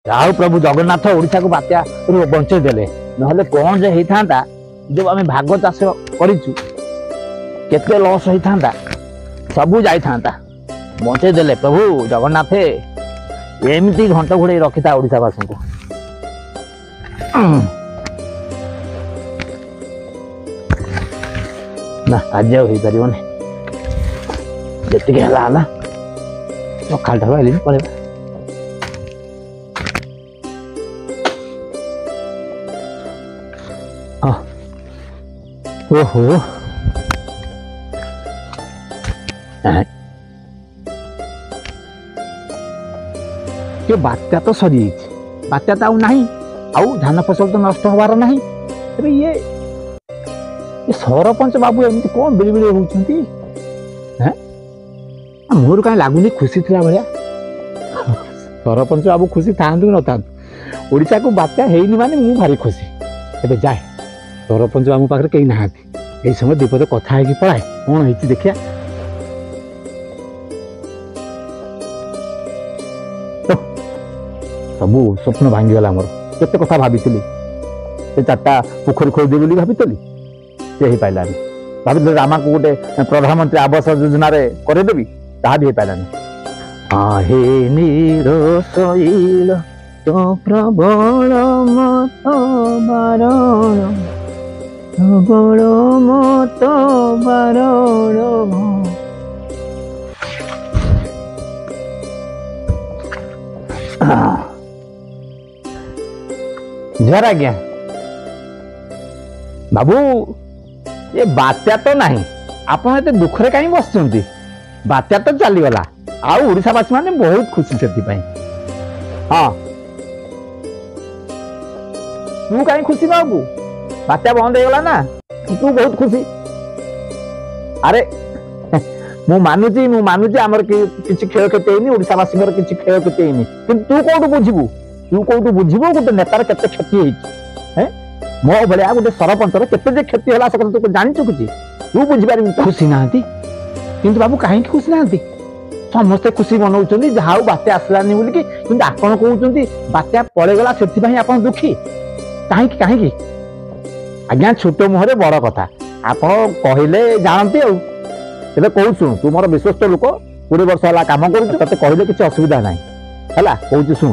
ଯାହା ପ୍ରଭୁ ଜଗନ୍ନାଥ ଓଡ଼ିଶାକୁ ବାତ୍ୟାରୁ ବଞ୍ଚେଇ ଦେଲେ, ନହେଲେ କ'ଣ ଯେ ହେଇଥାନ୍ତା। ଯୋଉ ଆମେ ଭାଗ ଚାଷ କରିଛୁ କେତେ ଲସ୍ ହେଇଥାନ୍ତା, ସବୁ ଯାଇଥାନ୍ତା। ବଞ୍ଚେଇ ଦେଲେ ପ୍ରଭୁ ଜଗନ୍ନାଥ, ଏମିତି ଘଣ୍ଟ ଘୋଡ଼େଇ ରଖିଥା ଓଡ଼ିଶାବାସୀଙ୍କୁ। ନା ଆଜି ଆଉ ହେଇପାରିବନି, ଯେତିକି ହେଲା ହେଲା। ସକାଳଠାରୁ ଆଇଲିନି, ପଳେଇବା। ଓହୋ, ବାତ୍ୟା ତ ସରିଯାଇଛି, ବାତ୍ୟା ତ ଆଉ ନାହିଁ, ଆଉ ଧାନ ଫସଲ ତ ନଷ୍ଟ ହବାର ନାହିଁ। ତେବେ ଇଏ ସରପଞ୍ଚ ବାବୁ ଏମିତି କ'ଣ ବିଳିବିଳି ହଉଛନ୍ତି? ମୋର କାହିଁ ଲାଗୁନି ଖୁସି ଥିଲା ଭଳିଆ। ସରପଞ୍ଚ ବାବୁ ଖୁସି ଥାଆନ୍ତୁ କି ନଥାନ୍ତୁ, ଓଡ଼ିଶାକୁ ବାତ୍ୟା ହେଇନି ମାନେ ମୁଁ ଭାରି ଖୁସି। ଏବେ ଯାଏ, ସରପଞ୍ଚ ବାବୁ ପାଖରେ କେହି ନାହାନ୍ତି, ଏଇ ସମୟ ଦି ପଦ କଥା ହେଇକି ପଳାଏ, କ'ଣ ହେଇଛି ଦେଖିଆ। ସବୁ ସ୍ୱପ୍ନ ଭାଙ୍ଗିଗଲା ମୋର। କେତେ କଥା ଭାବିଥିଲି, ସେ 4ଟା ପୋଖରୀ ଖୋଳିଦେବି ବୋଲି ଭାବିଥିଲି, ସେ ହେଇପାରିଲାନି। ଭାବିଥିଲି ରାମାକୁ ଗୋଟେ ପ୍ରଧାନମନ୍ତ୍ରୀ ଆବାସ ଯୋଜନାରେ କରେଇଦେବି, ତାହା ବି ହେଇପାରିଲାନି। ଆହେ ନିରଶୈଳ ତ ପ୍ରବଳ ମତ ବାରଣ, ପ୍ରବଳ ମତ ବାରଣ। ଜୁହାର ଆଜ୍ଞା। ବାବୁ, ଏ ବାତ୍ୟା ତ ନାହିଁ, ଆପଣ ଏତେ ଦୁଃଖରେ କାହିଁ ବସିଛନ୍ତି? ବାତ୍ୟା ତ ଚାଲିଗଲା, ଆଉ ଓଡ଼ିଶାବାସୀ ମାନେ ବହୁତ ଖୁସି ସେଥିପାଇଁ। ହଁ, ତୁ କାହିଁ ଖୁସି ନହବୁ? ବାତ୍ୟା ବନ୍ଦ ହେଇଗଲା ନା, ତୁ ବହୁତ ଖୁସି। ଆରେ ମୁଁ ମାନୁଛି ଆମର କିଛି କ୍ଷୟକ୍ଷତି ହେଇନି, ଓଡ଼ିଶାବାସୀଙ୍କର କିଛି କ୍ଷୟକ୍ଷତି ହେଇନି, କିନ୍ତୁ ତୁ କୋଉଠୁ ବୁଝିବୁ? ଗୋଟେ ନେତାର କେତେ କ୍ଷତି ହେଇଛି? ମୋ ଭଳିଆ ଗୋଟେ ସରପଞ୍ଚର କେତେ ଯେ କ୍ଷତି ହେଲା ସେ କଥା ତୁ ଜାଣିଛୁ କିଛି? ତୁ ବୁଝିପାରିବୁ? ଖୁସି ନାହାନ୍ତି, କିନ୍ତୁ ବାବୁ କାହିଁକି ଖୁସି ନାହାନ୍ତି? ସମସ୍ତେ ଖୁସି ମନାଉଛନ୍ତି ଯାହା ହଉ ବାତ୍ୟା ଆସିଲାନି ବୋଲିକି, କିନ୍ତୁ ଆପଣ କହୁଛନ୍ତି ବାତ୍ୟା ପଳେଇଗଲା ସେଥିପାଇଁ ଆପଣ ଦୁଃଖୀ। କାହିଁକି? ଆଜ୍ଞା, ଛୋଟ ମୁହଁରେ ବଡ଼ କଥା, ଆପଣ କହିଲେ ଜାଣନ୍ତି। ଆଉ ଏବେ କହୁଛୁ, ତୁ ମୋର ବିଶ୍ୱସ୍ତ ଲୋକ, 20 ବର୍ଷ ହେଲା କାମ କରୁଛୁ, ତତେ କହିଲେ କିଛି ଅସୁବିଧା ନାହିଁ ହେଲା। କହୁଛୁ ଶୁଣ,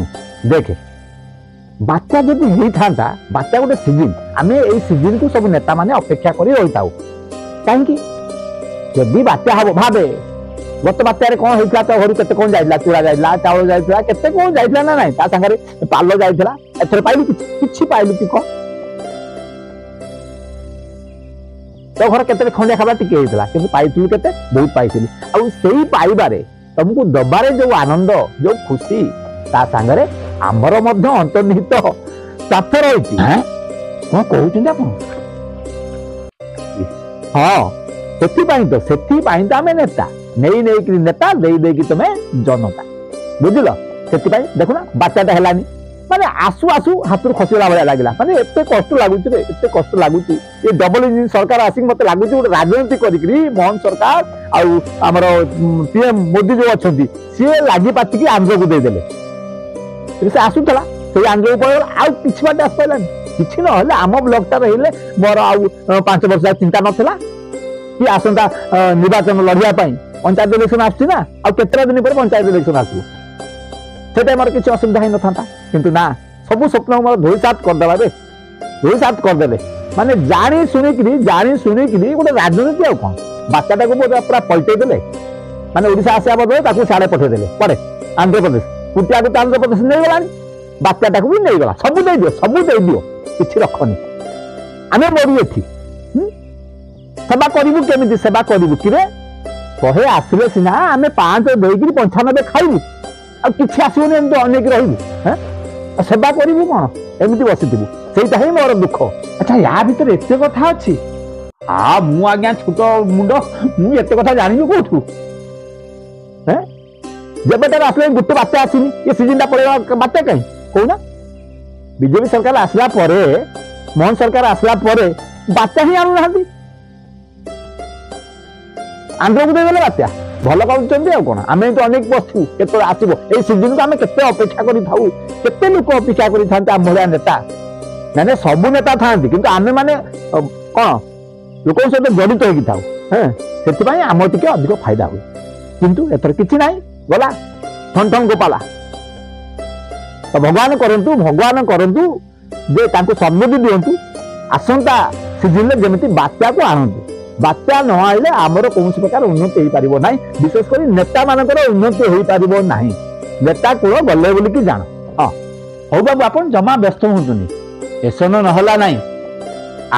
ଦେଖେ, ବାତ୍ୟା ଯଦି ହେଇଥାନ୍ତା, ବାତ୍ୟା ଗୋଟେ ସିଜିନ୍, ଆମେ ଏଇ ସିଜିନ୍କୁ ସବୁ ନେତାମାନେ ଅପେକ୍ଷା କରି ରହିଥାଉ। କାହିଁକି? ଯଦି ବାତ୍ୟା ହବ, ଭାବେ ଗତ ବାତ୍ୟାରେ କ'ଣ ହେଇଥିଲା? ତ ଘରୁ କେତେ କ'ଣ ଯାଇଥିଲା, ଚୂଡ଼ା ଯାଇଥିଲା, ଚାଉଳ ଯାଇଥିଲା, କେତେ କ'ଣ ଯାଇଥିଲା ନା ନାଇଁ? ତା ସାଙ୍ଗରେ ପାଲ ଯାଇଥିଲା। ଏଥର ପାଇଲୁ କିଛି ପାଇଲୁ କି କ'ଣ? ତୋ ଘର କେତେ ଖଣ୍ଡିଆ ଖାବରା ଟିକେ ହେଇଥିଲା, କିନ୍ତୁ ପାଇଥିଲୁ କେତେ? ବହୁତ ପାଇଥିଲି। ଆଉ ସେଇ ପାଇବାରେ, ତମକୁ ଦବାରେ ଯୋଉ ଆନନ୍ଦ, ଯୋଉ ଖୁସି, ତା ସାଙ୍ଗରେ ଆମର ମଧ୍ୟ ଅନ୍ତର୍ନିହିତ ସ୍ୱାର୍ଥ ରହିଛି। କ'ଣ କହୁଛନ୍ତି ଆପଣ? ହଁ, ସେଥିପାଇଁ ତ ଆମେ ନେତା, ନେଇକିରି ନେତା, ଦେଇକି ତମେ ଜନତା, ବୁଝିଲ? ସେଥିପାଇଁ ଦେଖୁନ ବାତ୍ୟାଟା ହେଲାନି, ମାନେ ଆସୁ ହାତରୁ ଖସିଗଲା ଭଳିଆ ଲାଗିଲା। ମାନେ ଏତେ କଷ୍ଟ ଲାଗୁଛି ରେ, ଏତେ କଷ୍ଟ ଲାଗୁଛି। ଏ ଡବଲ ଇଞ୍ଜିନ ସରକାର ଆସିକି ମତେ ଲାଗୁଛି ଗୋଟେ ରାଜନୀତି କରିକିରି, ମୋହନ ସରକାର ଆଉ ଆମର PM ମୋଦି ଯୋଉ ଅଛନ୍ତି, ସିଏ ଲାଗି ପାତିକି ଆନ୍ଧ୍ରକୁ ଦେଇଦେଲେ। ସେ ଆସୁଥିଲା, ସେଇ ଆନ୍ଧ୍ରକୁ ପଳେଇଗଲା, ଆଉ କିଛି ବାଟେ ଆସିପାରିଲାନି। କିଛି ନହେଲେ ଆମ ବ୍ଲକଟା ରହିଲେ ମୋର ଆଉ 5 ବର୍ଷ ଚିନ୍ତା ନଥିଲା। କି ଆସନ୍ତା ନିର୍ବାଚନ ଲଢିବା ପାଇଁ ପଞ୍ଚାୟତ ଇଲେକ୍ସନ ଆସୁଛି ନା, ଆଉ କେତେଟା ଦିନ ପରେ ପଞ୍ଚାୟତ ଇଲେକ୍ସନ ଆସିବ, ସେଟା ମୋର କିଛି ଅସୁବିଧା ହେଇନଥାନ୍ତା। କିନ୍ତୁ ନା, ସବୁ ସ୍ୱପ୍ନ ମୋର ଧୂଳିସାତ କରିଦେଲେ। ମାନେ ଜାଣି ଶୁଣିକିରି ଗୋଟେ ରାଜନୀତି। ଆଉ କ'ଣ, ବାତ୍ୟାଟାକୁ ପୁରା ପଲଟେଇ ଦେଲେ। ମାନେ ଓଡ଼ିଶା ଆସିବା ବଦଳରେ ତାକୁ ସିଆଡ଼େ ପଠେଇଦେଲେ, କୁଆଡ଼େ? ଆନ୍ଧ୍ରପ୍ରଦେଶ। କୁଟିଆକୁ ତ ଆନ୍ଧ୍ରପ୍ରଦେଶ ନେଇଗଲାଣି, ବାତ୍ୟାଟାକୁ ବି ନେଇଗଲା। ସବୁ ଦେଇଦିଅ, କିଛି ରଖନି। ଆମେ ମରୁ ଏଠି। ସେବା କରିବୁ କେମିତି? ସେବା କରିବୁ କିରେ? 100 ଆସିଲେ ସିନା ଆମେ 5 ଦେଇକିରି 95 ଖାଇବୁ, ଆଉ କିଛି ଆସିବନି, ଏମିତି ଅନେଇକି ରହିବୁ। ସେବା କରିବୁ କ'ଣ? ଏମିତି ବସିଥିବୁ। ସେଇଟା ହିଁ ମୋର ଦୁଃଖ। ଆଚ୍ଛା, ୟା ଭିତରେ ଏତେ କଥା ଅଛି? ମୁଁ ଆଜ୍ଞା ଛୋଟ ମୁଣ୍ଡ, ମୁଁ ଏତେ କଥା ଜାଣିବି କୋଉଠୁ? ଯେବେଠାରୁ ଆସିଲେ ଗୋଟେ ବାତ୍ୟା ଆସିନି, ଏ ସିଜିନଟା ପଳେଇବା ବାତ୍ୟା କାହିଁ କହୁନା? ବିଜେପି ସରକାର ଆସିଲା ପରେ, ମୋହନ ସରକାର ଆସିଲା ପରେ ବାତ୍ୟା ହିଁ ଆଣୁନାହାନ୍ତି। ଆନ୍ଧ୍ରକୁ ଦେଇଦେଲେ ବାତ୍ୟା, ଭଲ କରୁଛନ୍ତି ଆଉ କଣ। ଆମେ ତ ଅନେକ ବସିଛୁ କେତେବେଳେ ଆସିବ ଏଇ ସିଜନକୁ, ଆମେ କେତେ ଅପେକ୍ଷା କରିଥାଉ, କେତେ ଲୋକ ଅପେକ୍ଷା କରିଥାନ୍ତି ଆମ ଭଳିଆ ନେତା। ମାନେ ସବୁ ନେତା ଥାଆନ୍ତି କିନ୍ତୁ ଆମେ ମାନେ କଣ ଲୋକଙ୍କ ସହିତ ଜଡ଼ିତ ହେଇକି ଥାଉ। ସେଥିପାଇଁ ଆମର ଟିକେ ଅଧିକ ଫାଇଦା ହୁଏ। କିନ୍ତୁ ଏଥର କିଛି ନାହିଁ, ଗଲା ଠନ ଠନ ଗୋପାଲା। ତ ଭଗବାନ କରନ୍ତୁ ଯେ ତାଙ୍କୁ ସଦ୍ବୁଦ୍ଧି ଦିଅନ୍ତୁ, ଆସନ୍ତା ସିଜନରେ ଯେମିତି ବାତ୍ୟାକୁ ଆଣନ୍ତୁ। ବାତ୍ୟା ନ ଆଣିଲେ ଆମର କୌଣସି ପ୍ରକାର ଉନ୍ନତି ହେଇପାରିବ ନାହିଁ, ବିଶେଷ କରି ନେତା ମାନଙ୍କର ଉନ୍ନତି ହେଇପାରିବ ନାହିଁ। ନେତା କୂଳ ଗଲେ ବୋଲିକି ଜାଣ। ହଉ ବାବୁ, ଆପଣ ଜମା ବ୍ୟସ୍ତ ହୁଅନ୍ତୁନି। ଏସନ ନହେଲା ନାହିଁ,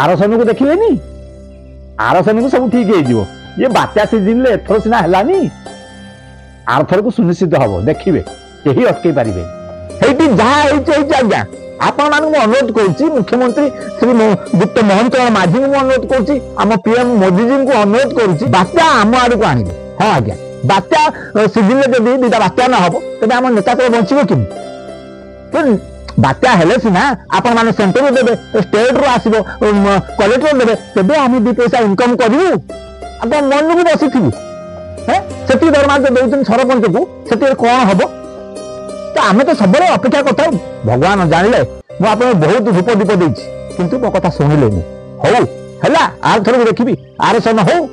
ଆରସନକୁ ଦେଖିବେନି, ଆରସନକୁ ସବୁ ଠିକ ହେଇଯିବ। ଇଏ ବାତ୍ୟା ସିଜନରେ ଏଥର ସିନା ହେଲାନି, ଆରଥରକୁ ସୁନିଶ୍ଚିତ ହବ, ଦେଖିବେ କେହି ଅଟକେଇ ପାରିବେ। ସେଇଠି ଯାହା ହେଇଛି ଆଜ୍ଞା। ଆପଣ ମାନଙ୍କୁ ଅନୁରୋଧ କରୁଛି, ମୁଖ୍ୟମନ୍ତ୍ରୀ ଶ୍ରୀ ଯୁକ୍ତ ମୋହନ ଚରଣ ମାଝୀଙ୍କୁ ମୁଁ ଅନୁରୋଧ କରୁଛି, ଆମ PM ମୋଦିଜୀଙ୍କୁ ଅନୁରୋଧ କରୁଛି, ବାତ୍ୟା ଆମ ଆଡକୁ ଆଣିବେ। ହଁ ଆଜ୍ଞା, ବାତ୍ୟା ସିଜନରେ ଯଦି ଦିଟା ବାତ୍ୟା ନ ହବ ତେବେ ଆମ ନେତା ତ ବଞ୍ଚିବ କେମିତି? ବାତ୍ୟା ହେଲେ ସିନା ଆପଣ ମାନେ ସେଣ୍ଟରରୁ ଦେବେ, ଷ୍ଟେଟରୁ ଆସିବ, କଲେକ୍ଟର ଦେବେ, ତେବେ ଆମେ 2 ପଇସା ଇନକମ୍ କରିବୁ। ଆପଣ ମନକୁ ବସିଥିବୁ, ସେତିକି ଦରମା ଦଉଛନ୍ତି ସରପଞ୍ଚକୁ, ସେତିକି କଣ ହବ? ତ ଆମେ ତ ସବୁବେଳେ ଅପେକ୍ଷା କରିଥାଉ। ଭଗବାନ ଜାଣିଲେ ମୁଁ ଆପଣଙ୍କୁ ବହୁତ ଧୂପ ଦୀପ ଦେଇଛି, କିନ୍ତୁ ମୋ କଥା ଶୁଣିଲେନି। ହଉ ହେଲା, ଆର ଥରକୁ ଦେଖିବି, ଆର ସନ ହଉ।